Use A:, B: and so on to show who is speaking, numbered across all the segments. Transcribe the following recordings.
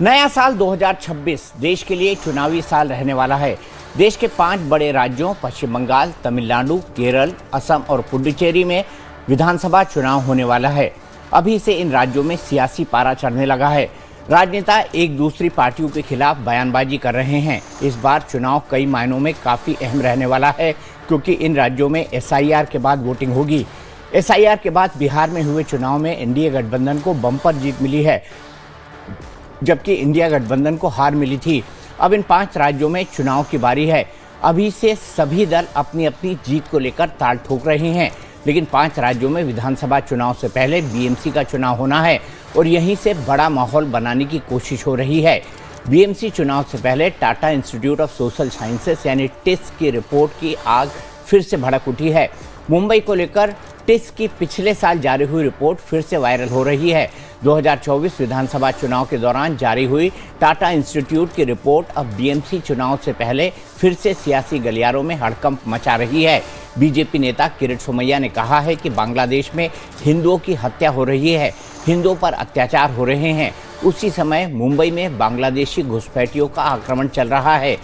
A: नया साल 2026 देश के लिए चुनावी साल रहने वाला है। देश के 5 बड़े राज्यों पश्चिम बंगाल, तमिलनाडु, केरल, असम और पुडुचेरी में विधानसभा चुनाव होने वाला है। अभी से इन राज्यों में सियासी पारा चढ़ने लगा है। राजनेता एक दूसरी पार्टियों के खिलाफ बयानबाजी कर रहे हैं। इस बार चुनाव कई मायनों में काफ़ी अहम रहने वाला है, क्योंकि इन राज्यों में SIR के बाद वोटिंग होगी। SIR के बाद बिहार में हुए चुनाव में एनडीए गठबंधन को बम्पर जीत मिली है, जबकि इंडिया गठबंधन को हार मिली थी। अब इन 5 राज्यों में चुनाव की बारी है। अभी से सभी दल अपनी अपनी जीत को लेकर ताल ठोक रहे हैं, लेकिन 5 राज्यों में विधानसभा चुनाव से पहले BMC का चुनाव होना है और यहीं से बड़ा माहौल बनाने की कोशिश हो रही है। BMC चुनाव से पहले Tata institute of social sciences यानी टिस की रिपोर्ट की आग फिर से भड़क उठी है। मुंबई को लेकर टिस की पिछले साल जारी हुई रिपोर्ट फिर से वायरल हो रही है। 2024 विधानसभा चुनाव के दौरान जारी हुई टाटा इंस्टीट्यूट की रिपोर्ट अब BMC चुनाव से पहले फिर से सियासी गलियारों में हड़कंप मचा रही है। बीजेपी नेता किरीट सोमैया ने कहा है कि बांग्लादेश में हिंदुओं की हत्या हो रही है, हिंदुओं पर अत्याचार हो रहे हैं। उसी समय मुंबई में बांग्लादेशी घुसपैठियोयों का आक्रमण चल रहा है।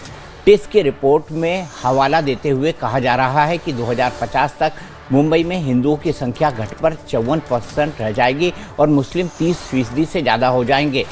A: टिस की रिपोर्ट में हवाला देते हुए कहा जा रहा है कि 2050 तक मुंबई में हिंदुओं की संख्या घटकर 54% रह जाएगी और मुस्लिम 30% से ज़्यादा हो जाएंगे।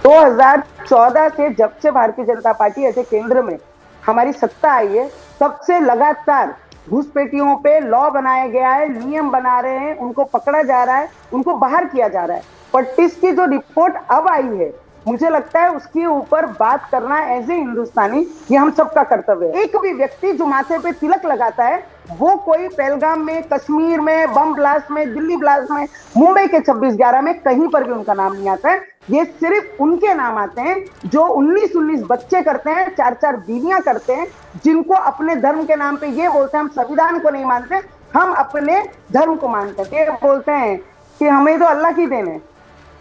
B: 2014 से जब से भारतीय जनता पार्टी ऐसे केंद्र में हमारी सत्ता आई है, तब से लगातार घुसपैठियों पे लॉ बनाया गया है, नियम बना रहे हैं, उनको पकड़ा जा रहा है, उनको बाहर किया जा रहा है। पर टिस की जो रिपोर्ट अब आई है, मुझे लगता है उसके ऊपर बात करना एज ए हिंदुस्तानी ये हम सबका कर्तव्य है। एक भी व्यक्ति जो माथे पे तिलक लगाता है वो कोई पहलगाम में, कश्मीर में, बम ब्लास्ट में, दिल्ली ब्लास्ट में, मुंबई के 26/11 में कहीं पर भी उनका नाम नहीं आता है। ये सिर्फ उनके नाम आते हैं जो 19-19 बच्चे करते हैं, 4-4 बीवियां करते हैं, जिनको अपने धर्म के नाम पे ये बोलते हैं हम संविधान को नहीं मानते, हम अपने धर्म को मानते हैं। ये बोलते हैं कि हमें तो अल्लाह की देन है,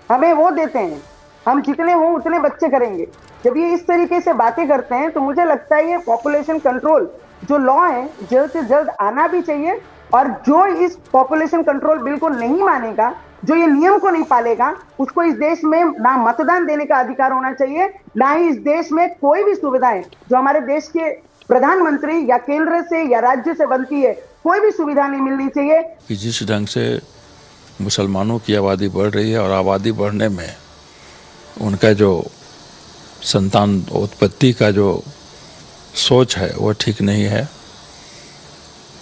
B: हमें वो देते हैं, हम जितने हों उतने बच्चे करेंगे। जब ये इस तरीके से बातें करते हैं तो मुझे लगता है ये पॉपुलेशन कंट्रोल जो लॉ है जल्द से जल्द आना भी चाहिए, और जो इस पॉपुलेशन कंट्रोल बिल को नहीं मानेगा, जो ये नियम को नहीं पालेगा, उसको इस देश में ना मतदान देने का अधिकार होना चाहिए, ना ही इस देश में कोई भी सुविधाएं जो हमारे देश के प्रधानमंत्री या केंद्र से या राज्य से बनती है, कोई भी सुविधा नहीं मिलनी चाहिए।
C: कि जिस ढंग से मुसलमानों की आबादी बढ़ रही है और आबादी बढ़ने में उनका जो संतान उत्पत्ति का जो सोच है वो ठीक नहीं है।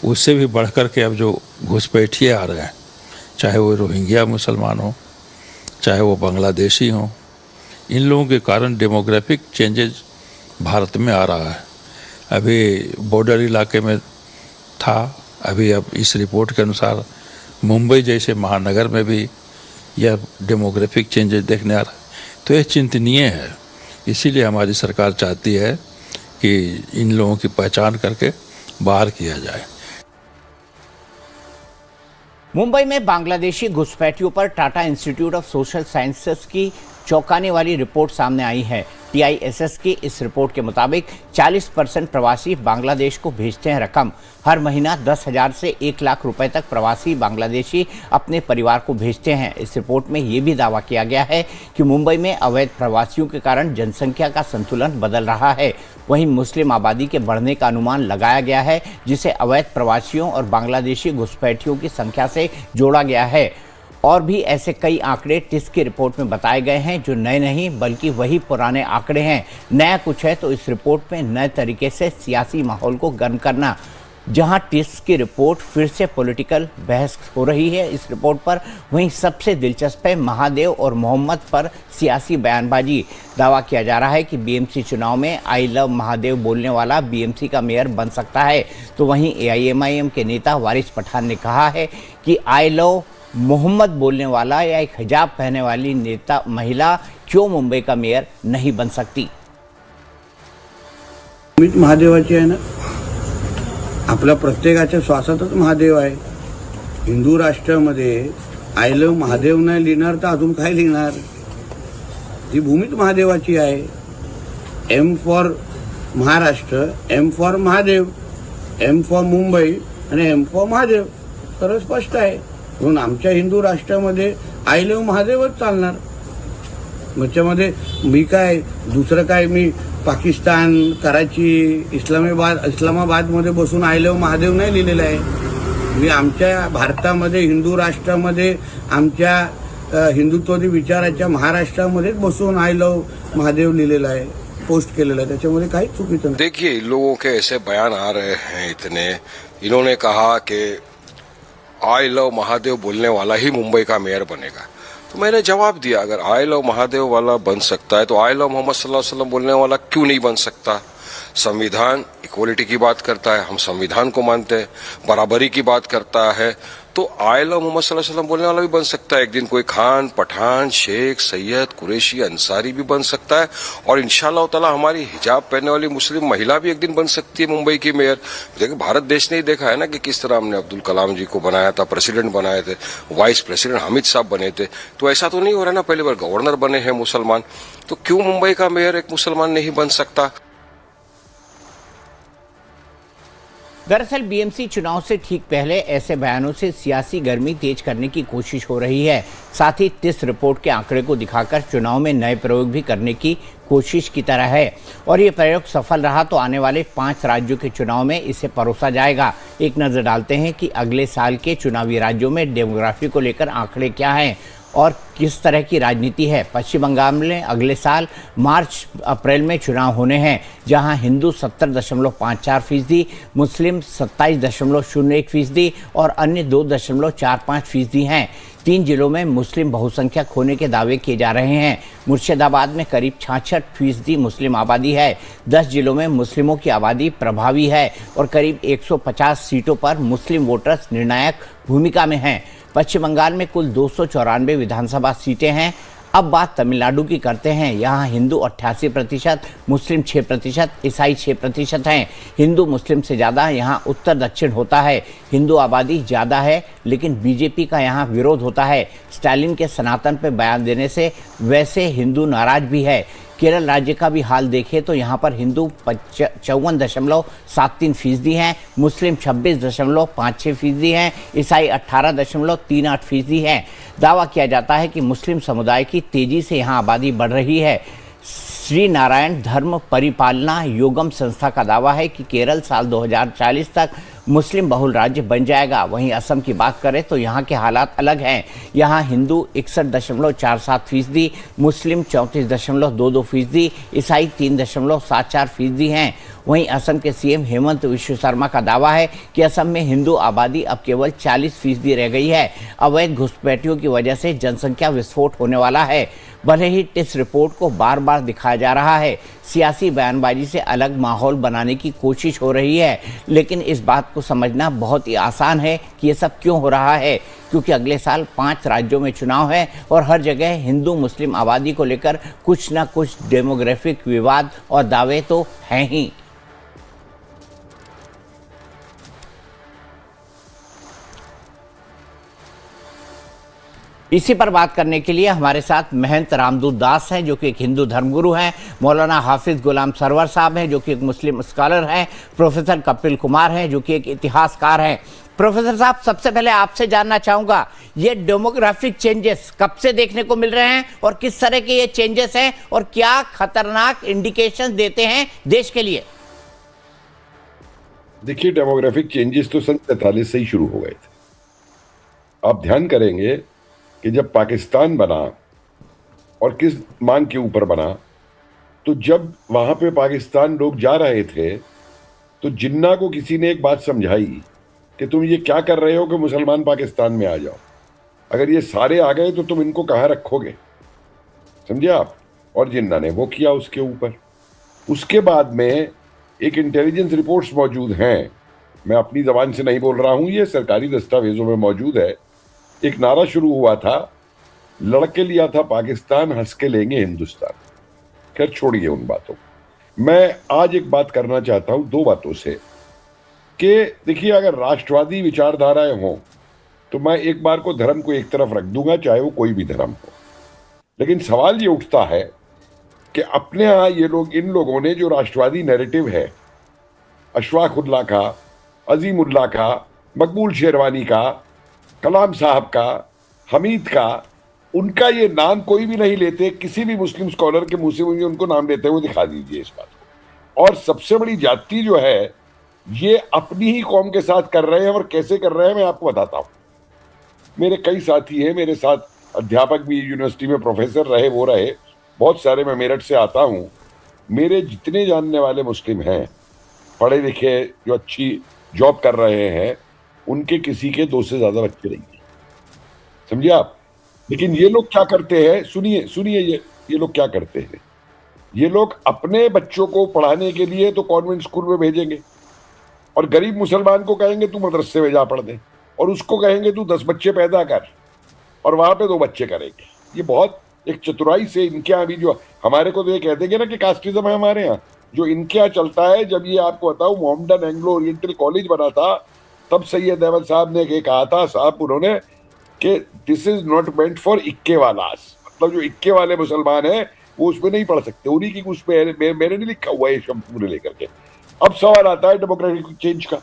C: उससे भी बढ़कर के अब जो घुसपैठिए आ रहे हैं, चाहे वो रोहिंग्या मुसलमान हो, चाहे वो बांग्लादेशी हो, इन लोगों के कारण डेमोग्राफिक चेंजेस भारत में आ रहा है। अभी बॉर्डर इलाके में था, अभी अब इस रिपोर्ट के अनुसार मुंबई जैसे महानगर में भी यह डेमोग्राफिक चेंजेस देखने आ रहा है। तो यह चिंतनीय है। इसीलिए हमारी सरकार चाहती है कि इन लोगों की पहचान करके बाहर किया जाए।
A: मुंबई में बांग्लादेशी घुसपैठियों पर Tata institute of social sciences की चौंकाने वाली रिपोर्ट सामने आई है। TISS की इस रिपोर्ट के मुताबिक 40% प्रवासी बांग्लादेश को भेजते हैं रकम। हर महीना 10,000 से 1 लाख रुपए तक प्रवासी बांग्लादेशी अपने परिवार को भेजते हैं। इस रिपोर्ट में ये भी दावा किया गया है कि मुंबई में अवैध प्रवासियों के कारण जनसंख्या का संतुलन बदल रहा है। वहीं मुस्लिम आबादी के बढ़ने का अनुमान लगाया गया है, जिसे अवैध प्रवासियों और बांग्लादेशी घुसपैठियों की संख्या से जोड़ा गया है। और भी ऐसे कई आंकड़े टिस की रिपोर्ट में बताए गए हैं जो नए नहीं बल्कि वही पुराने आंकड़े हैं। नया कुछ है तो इस रिपोर्ट में नए तरीके से सियासी माहौल को गर्म करना। जहां टिस की रिपोर्ट फिर से पॉलिटिकल बहस हो रही है इस रिपोर्ट पर, वहीं सबसे दिलचस्प है महादेव और मोहम्मद पर सियासी बयानबाजी। दावा किया जा रहा है कि BMC चुनाव में आई लव महादेव बोलने वाला BMC का मेयर बन सकता है। तो वहीं AIMIM के नेता वारिस पठान ने कहा है कि आई लव मोहम्मद बोलने वाला या एक हिजाब पहनने वाली नेता महिला क्यों मुंबई का मेयर नहीं बन सकती।
D: महादेवाची आहे ना, आपल्या प्रत्येकाच्या श्वासातच महादेव आहे। हिंदू राष्ट्रामध्ये आय लव्ह महादेव नाही लिहिणार तर अजून काय लिहिणार? ती भूमीच महादेवाची आहे। M for Maharashtra, M for Mahadev, M for Mumbai आणि M फॉर महादेव, सरळ स्पष्ट आहे। म्हणून आमच्या हिंदू राष्ट्रामध्ये आय लव्ह महादेवच चालणार. त्याच्यामध्ये मी काय दुसरं काय मी पाकिस्तान कराची इस्लामाबादमध्ये बसून आय लव्ह महादेव नाही लिहिलेलं आहे. मी आमच्या भारतामध्ये हिंदू राष्ट्रामध्ये आमच्या हिंदुत्वादी विचाराच्या महाराष्ट्रामध्येच बसून आय लव्ह महादेव लिहिलेलं आहे, पोस्ट केलेलं आहे. त्याच्यामध्ये काहीच चुकीचं नाही.
E: देखिए, इन लोगों के ऐसे बयान आ रहे हैं इतने. इन्होंने कहा कि आई लव महादेव बोलने वाला ही मुंबई का मेयर बनेगा. तो मैंने जवाब दिया, अगर आई लव महादेव वाला बन सकता है तो आई लव मोहम्मद सल्लल्लाहु अलैहि वसल्लम बोलने वाला क्यों नहीं बन सकता. संविधान इक्वलिटी की बात करता है, हम संविधान को मानते हैं. बराबरी की बात करता है, तो आई लव मोहम्मद सल्लल्लाहु अलैहि वसल्लम बोलने वाला भी बन सकता है. एक दिन कोई खान, पठान, शेख, सैयद, कुरैशी, अंसारी भी बन सकता है. और इंशाअल्लाह ताला हमारी हिजाब पहनने वाली मुस्लिम महिला भी एक दिन बन सकती है मुंबई की मेयर. देखिए, भारत देश ने ही देखा है ना कि किस तरह हमने अब्दुल कलाम जी को बनाया था, प्रेसिडेंट बनाए थे, वाइस प्रेसिडेंट हामिद साहब बने थे. तो ऐसा तो नहीं हो रहा ना, पहली बार गवर्नर बने हैं मुसलमान, तो क्यों मुंबई का मेयर एक मुसलमान नहीं बन सकता.
A: दरअसल बीएमसी चुनाव से ठीक पहले ऐसे बयानों से सियासी गर्मी तेज करने की कोशिश हो रही है. साथ ही टिस रिपोर्ट के आंकड़े को दिखाकर चुनाव में नए प्रयोग भी करने की कोशिश की तरह है. और ये प्रयोग सफल रहा तो आने वाले 5 राज्यों के चुनाव में इसे परोसा जाएगा. एक नज़र डालते हैं कि अगले साल के चुनावी राज्यों में डेमोग्राफी को लेकर आंकड़े क्या हैं और किस तरह की राजनीति है. पश्चिम बंगाल में अगले साल मार्च अप्रैल में चुनाव होने हैं, जहां हिंदू 70.54%, मुस्लिम 27.01% और अन्य 2.45% हैं. 3 जिलों में मुस्लिम बहुसंख्यक होने के दावे किए जा रहे हैं. मुर्शिदाबाद में करीब 66% मुस्लिम आबादी है. 10 जिलों में मुस्लिमों की आबादी प्रभावी है और करीब 150 सीटों पर मुस्लिम वोटर्स निर्णायक भूमिका में हैं. पश्चिम बंगाल में कुल 294 विधानसभा सीटें हैं. अब बात तमिलनाडु की करते हैं. यहाँ हिंदू 88%, मुस्लिम 6%, ईसाई 6% हैं. हिंदू मुस्लिम से ज़्यादा यहाँ उत्तर दक्षिण होता है. हिंदू आबादी ज़्यादा है, लेकिन बीजेपी का यहाँ विरोध होता है. स्टालिन के सनातन पर बयान देने से वैसे हिंदू नाराज भी है. केरल राज्य का भी हाल देखें तो यहाँ पर हिंदू 54.73% हैं, मुस्लिम 26.56% हैं, ईसाई 18.38% हैं. दावा किया जाता है कि मुस्लिम समुदाय की तेजी से यहाँ आबादी बढ़ रही है. श्री नारायण धर्म परिपालना योगम संस्था का दावा है कि केरल साल 2040 तक मुस्लिम बहुल राज्य बन जाएगा. वहीं असम की बात करें तो यहाँ के हालात अलग हैं. यहाँ हिंदू 61.47%, मुस्लिम 34.22%, ईसाई 3.74% हैं. वहीं असम के सीएम हेमंत विश्व शर्मा का दावा है कि असम में हिंदू आबादी अब केवल 40% रह गई है. अवैध घुसपैठियों की वजह से जनसंख्या विस्फोट होने वाला है. भले ही टिस रिपोर्ट को बार बार दिखाया जा रहा है, सियासी बयानबाजी से अलग माहौल बनाने की कोशिश हो रही है, लेकिन इस बात को समझना बहुत ही आसान है कि ये सब क्यों हो रहा है. क्योंकि अगले साल 5 राज्यों में चुनाव है और हर जगह हिंदू मुस्लिम आबादी को लेकर कुछ ना कुछ डेमोग्राफिक विवाद और दावे तो हैं ही. इसी पर बात करने के लिए हमारे साथ महंत रामदूत दास हैं, जो कि एक हिंदू धर्मगुरु हैं. मौलाना हाफिज गुलाम सरवर साहब हैं, जो कि एक मुस्लिम स्कॉलर हैं. प्रोफेसर कपिल कुमार हैं, जो कि एक इतिहासकार हैं. प्रोफेसर साहब, सबसे पहले आपसे जानना चाहूँगा, ये डेमोग्राफिक चेंजेस कब से देखने को मिल रहे हैं और किस तरह के ये चेंजेस हैं और क्या खतरनाक इंडिकेशन देते हैं देश के लिए?
F: देखिए, डेमोग्राफिक चेंजेस तो सन 43 से ही शुरू हो गए थे. आप ध्यान करेंगे कि जब पाकिस्तान बना और किस मांग के ऊपर बना, तो जब वहां पे पाकिस्तान लोग जा रहे थे तो जिन्ना को किसी ने एक बात समझाई कि तुम ये क्या कर रहे हो कि मुसलमान पाकिस्तान में आ जाओ. अगर ये सारे आ गए तो तुम इनको कहाँ रखोगे, समझे आप. और जिन्ना ने वो किया उसके ऊपर. उसके बाद में एक इंटेलिजेंस रिपोर्ट्स मौजूद हैं, मैं अपनी जबान से नहीं बोल रहा हूँ, ये सरकारी दस्तावेजों में मौजूद है. एक नारा शुरू हुआ था, लड़के लिया था पाकिस्तान, हंस के लेंगे हिंदुस्तान. खैर छोड़िए उन बातों. मैं आज एक बात करना चाहता हूं 2 बातों से कि देखिए, अगर राष्ट्रवादी विचारधाराएं हों तो मैं एक बार को धर्म को एक तरफ रख दूंगा, चाहे वो कोई भी धर्म हो. लेकिन सवाल ये उठता है कि अपने यहाँ ये लोग, इन लोगों ने जो राष्ट्रवादी नैरेटिव है, अशफाक उल्लाह का, अजीमुल्लाह का, मकबूल शेरवानी का, कलाम साहब का, हमीद का, उनका ये नाम कोई भी नहीं लेते। किसी भी मुस्लिम स्कॉलर के मुंह से मुझे उनको नाम लेते हुए दिखा दीजिए इस बात को। और सबसे बड़ी जाति जो है ये अपनी ही कौम के साथ कर रहे हैं, और कैसे कर रहे हैं मैं आपको बताता हूं। मेरे कई साथी हैं, मेरे साथ अध्यापक भी यूनिवर्सिटी में प्रोफेसर रहे, वो रहे बहुत सारे। मैं मेरठ से आता हूं। मेरे जितने जानने वाले मुस्लिम हैं, पढ़े लिखे, जो अच्छी जॉब कर रहे हैं, उनके किसी के 2 से ज्यादा बच्चे नहीं हैं, समझिए आप। लेकिन ये लोग क्या करते हैं, सुनिए सुनिए, ये लोग क्या करते हैं। ये लोग अपने बच्चों को पढ़ाने के लिए तो कॉन्वेंट स्कूल में भेजेंगे, और गरीब मुसलमान को कहेंगे तू मदरसे में जा पढ़ दे, और उसको कहेंगे तू 10 बच्चे पैदा कर, और वहां पे 2 बच्चे करेंगे। ये बहुत एक चतुराई से इनके यहाँ भी, जो हमारे को तो ये कह देंगे ना कि कास्टिज्म है हमारे यहाँ, जो इनके यहाँ चलता है। जब ये आपको बताऊं, मोहम्मदन एंग्लो ओरिएंटल कॉलेज बना था, तब सैयद अहमद साहब ने ये कहा था, साहब उन्होंने, कि this is not meant for इक्के वालास, मतलब जो इक्के वाले मुसलमान हैं वो उसमें नहीं पढ़ सकते। उन्हीं की उस पे मैंने नहीं लिखा हुआ है शब्द पूरे लेकर के। अब सवाल आता है डेमोक्रेटिक चेंज का।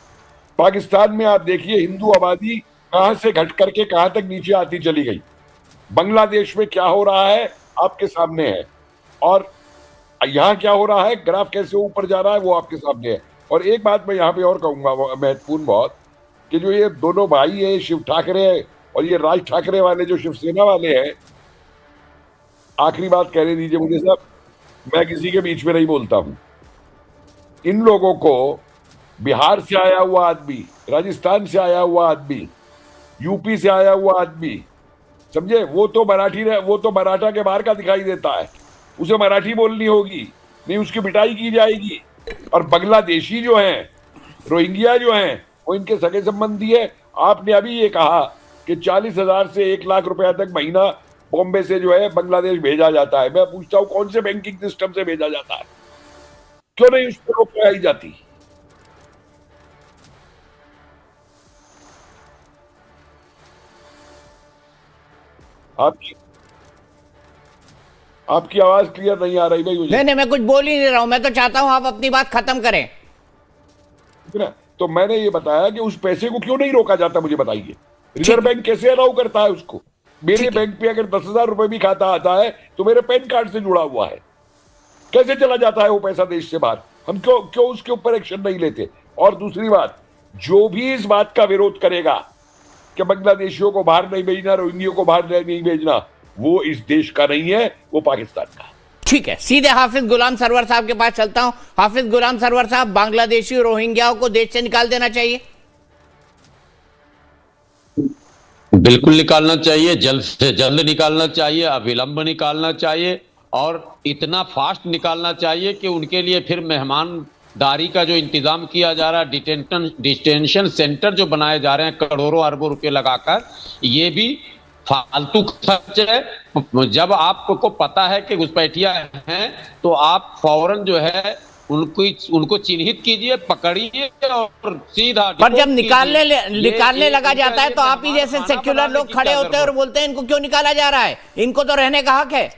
F: पाकिस्तान में आप देखिए हिंदू आबादी कहां से घट करके कहां तक नीचे आती चली गई। बांग्लादेश में क्या हो रहा है आपके सामने है, और यहाँ क्या हो रहा है, ग्राफ कैसे ऊपर जा रहा है वो आपके सामने है। और एक बात मैं यहाँ पे और कहूंगा महत्वपूर्ण बहुत, कि जो ये दोनों भाई है, शिव ठाकरे और ये राज ठाकरे वाले जो शिवसेना वाले हैं, आखिरी बात कहने दीजिए मुझे साहब, मैं किसी के बीच में नहीं बोलता हूं। इन लोगों को बिहार से आया हुआ आदमी, राजस्थान से आया हुआ आदमी, यूपी से आया हुआ आदमी, समझे, वो तो मराठा के बाहर का दिखाई देता है, उसे मराठी बोलनी होगी, नहीं उसकी पिटाई की जाएगी। और बांग्लादेशी जो हैं, रोहिंग्या जो हैं, वो इनके सगे संबंधी है। आपने अभी ये कहा कि 40,000 से 1 लाख रुपया तक महीना बॉम्बे से जो है बांग्लादेश भेजा जाता है। मैं पूछता हूं कौन से बैंकिंग सिस्टम से भेजा जाता है, क्यों नहीं उस पर रोक लगाई जाती? आपकी आवाज क्लियर नहीं आ रही भाई मुझे।
A: नहीं, मैं कुछ बोल ही नहीं रहा हूं, मैं तो चाहता हूं आप अपनी बात खत्म करें।
F: तो मैंने ये बताया कि उस पैसे को क्यों नहीं रोका जाता, मुझे बताइए। रिजर्व बैंक कैसे अलाउ करता है उसको? मेरे बैंक पे अगर 10,000 रुपए भी खाता आता है तो मेरे पैन कार्ड से जुड़ा हुआ है, कैसे चला जाता है वो पैसा देश से बाहर? हम क्यों उसके ऊपर एक्शन नहीं लेते? और दूसरी बात, जो भी इस बात का विरोध करेगा कि बांग्लादेशियों को बाहर नहीं भेजना, रोहिंग्या को बाहर नहीं भेजना, वो इस देश का नहीं है, वो पाकिस्तान का।
A: ठीक है, सीधे हाफिज गुलाम सरवर साहब के पास चलता हूं। हाफिज गुलाम सरवर साहब, बांग्लादेशी और रोहिंग्याओं को देश से निकाल देना चाहिए?
G: बिल्कुल निकालना चाहिए, जल्द से जल्द निकालना चाहिए, अविलंब निकालना चाहिए, और इतना फास्ट निकालना चाहिए कि उनके लिए फिर मेहमानदारी का जो इंतजाम किया जा रहा है, डिटेंशन सेंटर जो बनाए जा रहे हैं करोड़ों अरबों रुपए लगाकर, ये भी फालतू खर्च है। जब आपको पता है कि घुसपैठिया हैं तो आप फौरन जो है उनको चिन्हित कीजिए, पकड़िए और सीधा।
A: पर जब निकालने लगा जाता है तो आप ही जैसे सेक्युलर लोग खड़े होते हैं और बोलते हैं इनको क्यों निकाला जा रहा है, इनको तो रहने का हक है।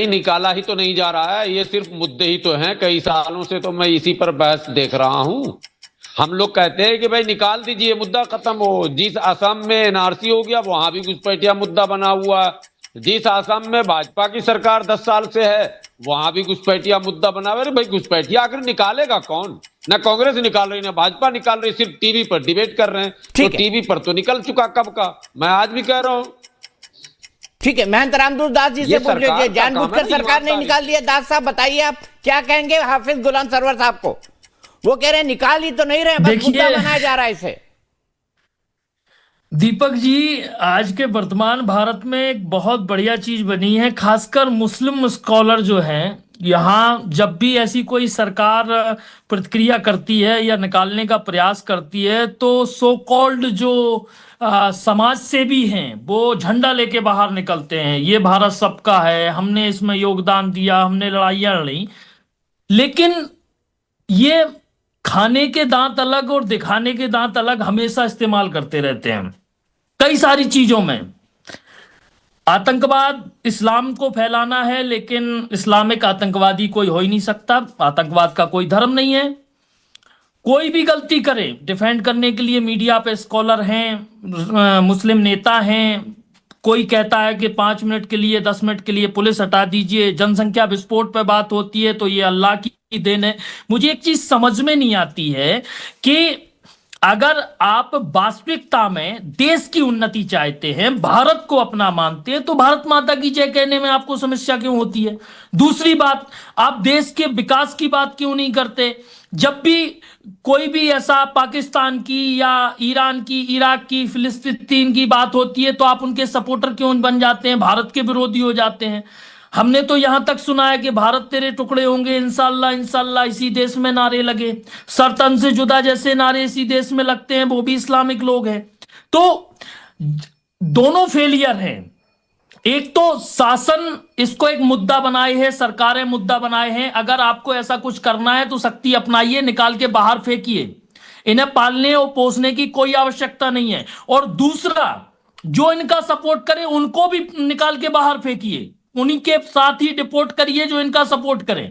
G: निकाला ही तो नहीं जा रहा है, ये सिर्फ मुद्दे ही तो हैं। कई सालों से तो मैं इसी पर बहस देख रहा हूं। हम लोग कहते हैं कि भाई निकाल दीजिए, मुद्दा खत्म हो। जिस असम में एनआरसी हो गया वहां भी घुसपैठिया मुद्दा बना हुआ है। जिस असम में भाजपा की सरकार 10 साल से है वहां भी घुसपैठिया मुद्दा बना हुआ है। भाई घुसपैठिया आखिर निकालेगा कौन? ना कांग्रेस निकाल रही, ना भाजपा निकाल रही, सिर्फ टीवी पर डिबेट कर रहे हैं। तो टीवी पर तो निकल चुका कब का, मैं आज भी कह रहा हूं।
A: ठीक है, महंत रामदूत दास जी से पूछ लीजिए, जानबूझकर सरकार ने निकाल दिया। दास साहब बताइए आप क्या कहेंगे हाफिज गुलाम सरवर साहब को? वो कह रहे हैं निकाल ही तो नहीं रहे, बस मुद्दा बनाया जा रहा है इसे।
H: दीपक जी, आज के वर्तमान भारत में एक बहुत बढ़िया चीज बनी है, खासकर मुस्लिम स्कॉलर जो हैं, यहाँ जब भी ऐसी कोई सरकार प्रतिक्रिया करती है या निकालने का प्रयास करती है तो सो कॉल्ड जो समाज सेवी हैं वो झंडा लेके बाहर निकलते हैं, ये भारत सबका है, हमने इसमें योगदान दिया, हमने लड़ाइयाँ लड़ी। लेकिन ये खाने के दांत अलग और दिखाने के दांत अलग हमेशा इस्तेमाल करते रहते हैं कई सारी चीजों में। आतंकवाद इस्लाम को फैलाना है, लेकिन इस्लामिक आतंकवादी कोई हो ही नहीं सकता, आतंकवाद का कोई धर्म नहीं है। कोई भी गलती करे, डिफेंड करने के लिए मीडिया पे स्कॉलर हैं, मुस्लिम नेता हैं। कोई कहता है कि 5 मिनट के लिए 10 मिनट के लिए पुलिस हटा दीजिए, जनसंख्या विस्फोट पे बात होती है तो ये अल्लाह की देन है। मुझे एक चीज समझ में नहीं आती है कि अगर आप वास्तविकता में देश की उन्नति चाहते हैं, भारत को अपना मानते हैं, तो भारत माता की जय कहने में आपको समस्या क्यों होती है? दूसरी बात, आप देश के विकास की बात क्यों नहीं करते? जब भी कोई भी ऐसा पाकिस्तान की या ईरान की, इराक की, फिलिस्तीन की बात होती है तो आप उनके सपोर्टर क्यों बन जाते हैं, भारत के विरोधी हो जाते हैं? हमने तो यहां तक सुना है कि भारत तेरे टुकड़े होंगे इंशाल्लाह इंशाल्लाह, इसी देश में नारे लगे। सरतन से जुदा जैसे नारे इसी देश में लगते हैं, वो भी इस्लामिक लोग हैं। तो दोनों फेलियर हैं। एक तो शासन इसको एक मुद्दा बनाए है, सरकारें मुद्दा बनाए हैं। अगर आपको ऐसा कुछ करना है तो सख्ती अपनाइए, निकाल के बाहर फेंकिए। इन्हें पालने और पोसने की कोई आवश्यकता नहीं है। और दूसरा, जो इनका सपोर्ट करे उनको भी निकाल के बाहर फेंकिए, उन्हीं के साथ ही डिपोर्ट करिए जो इनका सपोर्ट करें।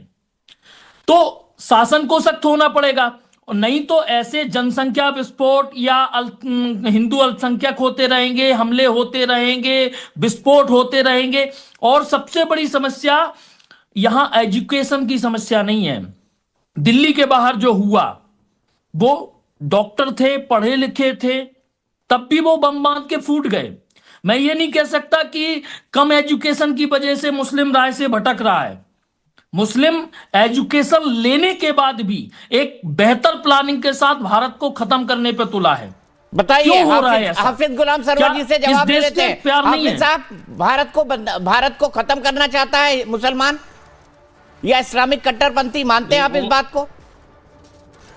H: तो शासन को सख्त होना पड़ेगा, और नहीं तो ऐसे जनसंख्या विस्फोट या हिंदू अल्पसंख्यक होते रहेंगे, हमले होते रहेंगे, विस्फोट होते रहेंगे। और सबसे बड़ी समस्या यहां एजुकेशन की समस्या नहीं है। दिल्ली के बाहर जो हुआ, वो डॉक्टर थे, पढ़े लिखे थे, तब भी वो बम बांध के फूट गए। मैं ये नहीं कह सकता कि कम एजुकेशन की वजह से मुस्लिम राय से भटक रहा है। मुस्लिम एजुकेशन लेने के बाद भी एक बेहतर प्लानिंग के साथ भारत को खत्म करने पे तुला है।
A: बताइए,
H: हो रहा है ऐसा?
A: हाफिज गुलाम सरवर जी से
H: क्या
A: जवाब
H: इस
A: दे
H: देश
A: देते
H: में
A: हैं।
H: प्यार नहीं है?
A: हाफिज साहब, भारत को खत्म करना चाहता है मुसलमान या इस्लामिक कट्टरपंथी, मानते हैं आप इस बात को?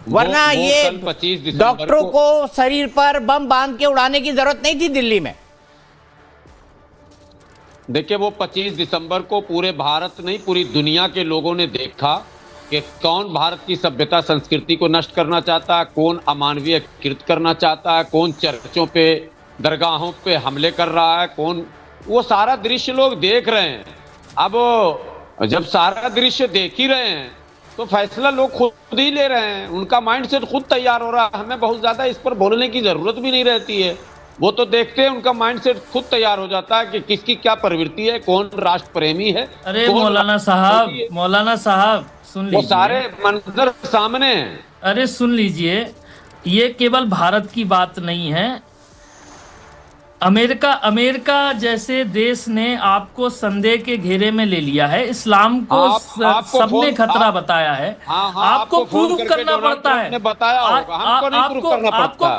A: वरना ये
G: 25 दिसंबर
A: डॉक्टरों को शरीर पर बम बांध के उड़ाने की जरूरत नहीं थी दिल्ली में।
G: देखिए, वो 25 दिसंबर को पूरे भारत नहीं, पूरी दुनिया के लोगों ने देखा कि कौन भारत की सभ्यता संस्कृति को नष्ट करना चाहता है, कौन अमानवीय कृत करना चाहता है, कौन चर्चों पे, दरगाहों पे हमले कर रहा है, कौन। वो सारा दृश्य लोग देख रहे हैं। अब जब सारा दृश्य देख ही रहे हैं तो फैसला लोग खुद ही ले रहे हैं। उनका माइंडसेट खुद तैयार हो रहा है। हमें बहुत ज्यादा इस पर बोलने की जरूरत भी नहीं रहती है। वो तो देखते हैं, उनका माइंडसेट खुद तैयार हो जाता है कि किसकी क्या प्रवृत्ति है, कौन राष्ट्र प्रेमी है।
H: अरे मौलाना साहब सुन लीजिए,
G: वो सारे मंजर सामने हैं।
H: अरे सुन लीजिए, ये केवल भारत की बात नहीं है। अमेरिका जैसे देश ने आपको संदेह के घेरे में ले लिया है। इस्लाम को सबने खतरा बताया है। आपको प्रूव करना पड़ता है।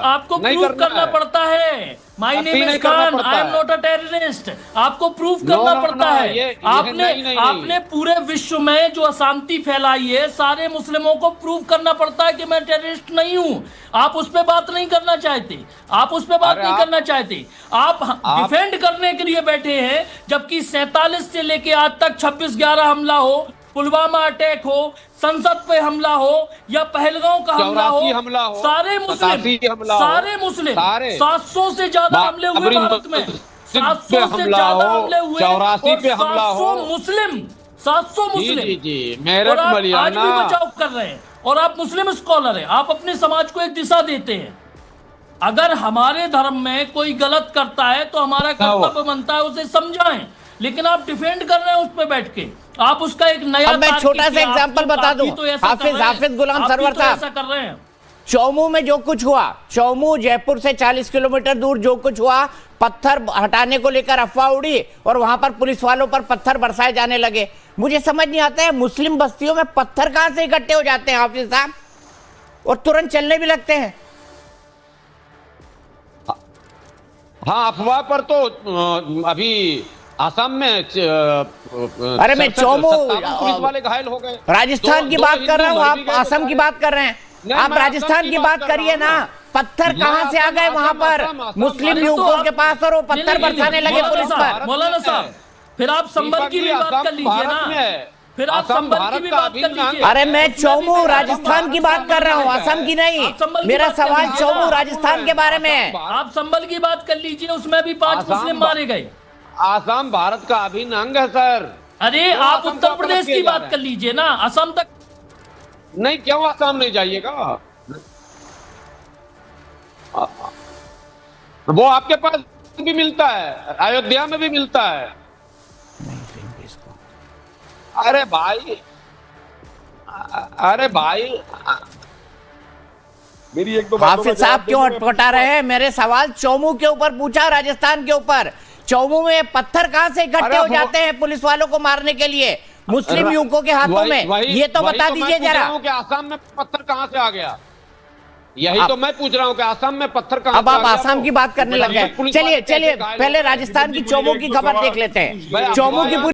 H: आपको प्रूव करना पड़ता है। My name is Khan, I am not a terrorist. आपको प्रूफ करना पड़ता है। आपने पूरे विश्व में जो अशांति फैलाई है, सारे मुस्लिमों को प्रूव करना पड़ता है कि मैं टेररिस्ट नहीं हूं। आप उस पर बात नहीं करना चाहते। आप डिफेंड करने के लिए बैठे हैं, जबकि 47 से लेके आज तक 26/11 हमला हो, पुलवामा अटैक हो, संसद पे हमला हो या पहलगांव का हमला हो, सारे मुस्लिम 700 से ज्यादा हमले हुए भारत में। 700 से ज्यादा हमले हुए,
G: 84 पे हमला हो,
H: 700 मुस्लिम
G: मेरठ मलियाना
H: आज भी बचाव कर रहे हैं। और आप मुस्लिम स्कॉलर हैं, आप अपने समाज को एक दिशा देते हैं। अगर हमारे धर्म में कोई गलत करता है तो हमारा कर्तव्य बनता है उसे समझाएं, लेकिन आप डिफेंड कर रहे हैं उस पे बैठ के। आप उसका एक नया,
A: अब मैं छोटा सा एग्जांपल बता दूं। हाफिज गुलाम सरवर साहब,
H: ऐसा कर रहे हैं।
A: चौमू में जो कुछ हुआ, चौमू जयपुर से 40 किलोमीटर दूर जो कुछ हुआ, पत्थर हटाने को लेकर अफवाह उड़ी और वहां पर पुलिस वालों पर पत्थर बरसाए जाने लगे। मुझे समझ नहीं आता है, मुस्लिम बस्तियों में पत्थर कहां से इकट्ठे हो जाते हैं हाफिज साहब, और तुरंत चलने भी लगते हैं।
G: हाँ, अफवाह पर तो अभी असम में
A: अरे मैं चौमू
G: पुलिस वाले घायल हो गए।
A: राजस्थान की बात कर रहा हूँ, आप असम की बात कर रहे हैं। आप राजस्थान की बात करिए ना। पत्थर कहां से आ गए वहां पर मुस्लिम युवकों के पास और वो पत्थर बरसाने लगे पुलिस पर।
H: मौलाना साहब, फिर आप संभल की भी बात कर लीजिए ना। फिर आप संभल की भी बात कर लीजिए।
A: अरे मैं चौमू राजस्थान की बात कर रहा हूँ, असम की नहीं। मेरा सवाल चौमू राजस्थान के बारे में है।
H: आप संभल की बात कर लीजिए, उसमें भी 5 मुस्लिम मारे गए।
G: आसाम भारत का अभिन्न अंग है सर।
H: अरे आप उत्तर प्रदेश की बात कर लीजिए ना, असम तक
G: नहीं, क्यों आसाम नहीं जाइएगा? वो आपके पास भी मिलता है, अयोध्या में भी मिलता है। अरे भाई, अरे भाई,
F: मेरी एक दो बातों
A: हाफिज
F: का
A: साहब
F: जवाब
A: क्यों
F: देंगे, मैं
A: अटपटा रहे हैं? मेरे सवाल चौमू के ऊपर पूछा, राजस्थान के ऊपर। चौमू में पत्थर कहां से इकट्ठे
G: अरे
A: हो
G: वो-
A: जाते हैं पुलिस वालों को मारने के लिए मुस्लिम युवकों के हाथों
G: वही-
A: में?
G: वही-
A: ये तो
G: वही
A: बता
G: मैं
A: दीजिए
G: पूछ रहा
A: जरा।
G: हूं कि आसाम में पत्थर कहां से आ गया? यही
A: आप-
G: तो मैं पूछ रहा हूं कि आसाम में पत्थर कहां
A: अब
G: से आ
A: आप
G: गया?
A: आसाम
G: वो?
A: की बात करने लग गए।
G: पुलिस
A: चलिए
G: वाले कैसे
A: चलिए
G: घायल
A: पहले
G: हो गए?
A: राजस्थान की
F: मुझे
A: चौमू
F: एक
A: की
F: दो
A: खबर
F: सवाल-
A: देख लेते हैं।
G: भाई,
A: चौमू की
G: आप-
A: पूरी